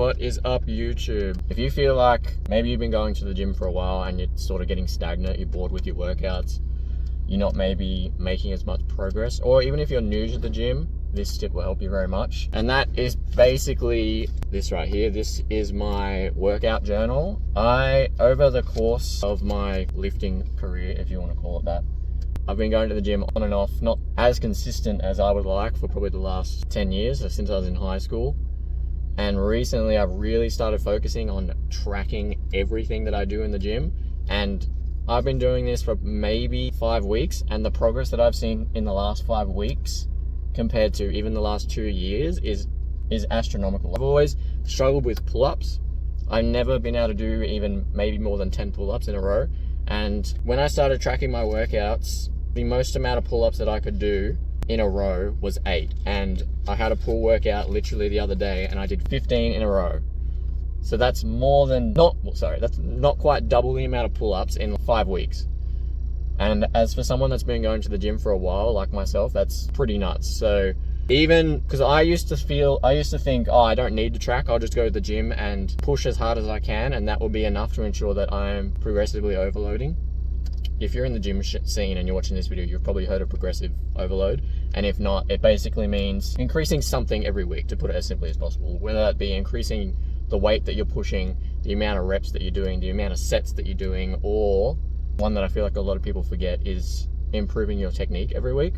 What is up, YouTube? If you feel like maybe you've been going to the gym for a while and you're sort of getting stagnant, you're bored with your workouts, you're not maybe making as much progress, or even if you're new to the gym, this tip will help you very much. And that is basically this right here. This is my workout journal. Over the course of my lifting career, if you want to call it that, I've been going to the gym on and off, not as consistent as I would like for probably the last 10 years, so since I was in high school. And recently I've really started focusing on tracking everything that I do in the gym. And I've been doing this for maybe 5 weeks, and the progress that I've seen in the last 5 weeks compared to even the last 2 years is astronomical. I've always struggled with pull-ups. I've never been able to do even maybe more than 10 pull-ups in a row. And when I started tracking my workouts, the most amount of pull-ups that I could do in a row was 8. And I had a pull workout literally the other day and I did 15 in a row. So that's that's not quite double the amount of pull-ups in 5 weeks. And as for someone that's been going to the gym for a while, like myself, that's pretty nuts. So even, because I used to think, oh, I don't need to track, I'll just go to the gym and push as hard as I can, and that will be enough to ensure that I'm progressively overloading. If you're in the gym scene and you're watching this video, you've probably heard of progressive overload. And if not, it basically means increasing something every week, to put it as simply as possible. Whether that be increasing the weight that you're pushing, the amount of reps that you're doing, the amount of sets that you're doing, or one that I feel like a lot of people forget is improving your technique every week.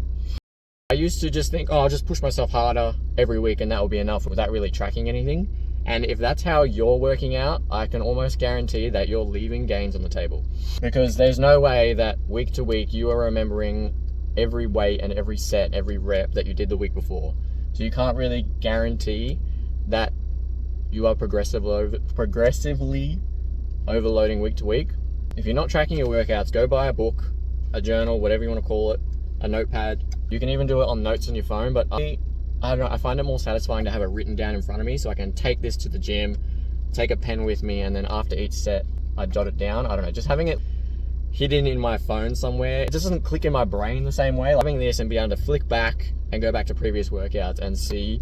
I used to just think, oh, I'll just push myself harder every week and that will be enough without really tracking anything. And if that's how you're working out, I can almost guarantee that you're leaving gains on the table. Because there's no way that week to week you are remembering every weight and every set, every rep that you did the week before. So you can't really guarantee that you are progressively overloading week to week. If you're not tracking your workouts, go buy a book, a journal, whatever you want to call it, a notepad. You can even do it on notes on your phone, but I don't know, I find it more satisfying to have it written down in front of me so I can take this to the gym, take a pen with me, and then after each set, I jot it down. I don't know, just having it hidden in my phone somewhere, it just doesn't click in my brain the same way. Like having this and be able to flick back and go back to previous workouts and see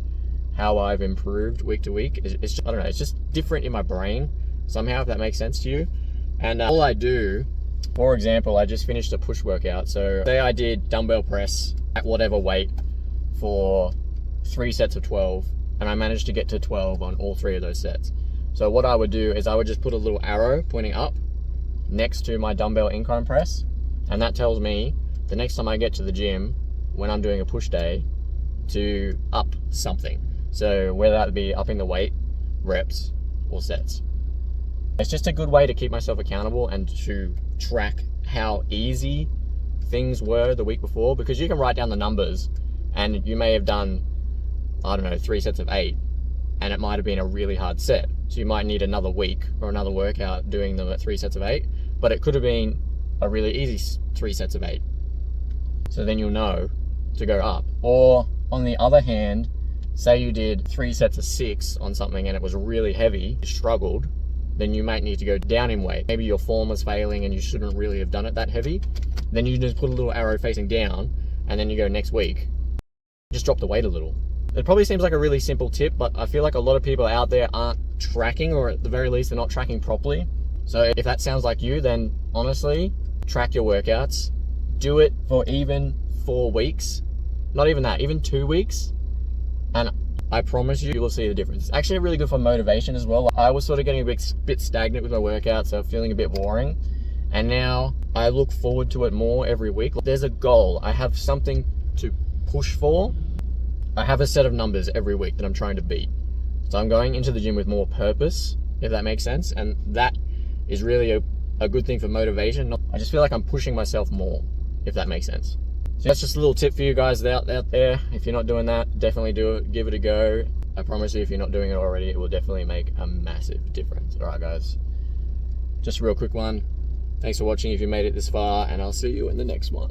how I've improved week to week, it's just, I don't know, it's just different in my brain somehow, if that makes sense to you. And all I do, for example, I just finished a push workout. So say I did dumbbell press at whatever weight for 3 sets of 12, and I managed to get to 12 on all 3 of those sets. So what I would do is I would just put a little arrow pointing up next to my dumbbell incline press, and that tells me the next time I get to the gym when I'm doing a push day to up something. So whether that be upping the weight, reps, or sets. It's just a good way to keep myself accountable and to track how easy things were the week before, because you can write down the numbers and you may have done, I don't know, 3 sets of 8, and it might have been a really hard set. So you might need another week or another workout doing them at 3 sets of 8, but it could have been a really easy 3 sets of 8. So then you'll know to go up. Or on the other hand, say you did 3 sets of 6 on something and it was really heavy, you struggled, then you might need to go down in weight. Maybe your form was failing and you shouldn't really have done it that heavy. Then you just put a little arrow facing down, and then you go next week, just drop the weight a little. It probably seems like a really simple tip, but I feel like a lot of people out there aren't tracking, or at the very least, they're not tracking properly. So if that sounds like you, then honestly, track your workouts. Do it for even 4 weeks. Not even that, even 2 weeks. And I promise you will see the difference. It's actually really good for motivation as well. I was sort of getting a bit stagnant with my workouts, so feeling a bit boring. And now I look forward to it more every week. There's a goal. I have something to push for. I have a set of numbers every week that I'm trying to beat. So I'm going into the gym with more purpose, if that makes sense. And that is really a good thing for motivation. I just feel like I'm pushing myself more, if that makes sense. So that's just a little tip for you guys out there. If you're not doing that, definitely do it. Give it a go. I promise you, if you're not doing it already, it will definitely make a massive difference. All right, guys. Just a real quick one. Thanks for watching if you made it this far, and I'll see you in the next one.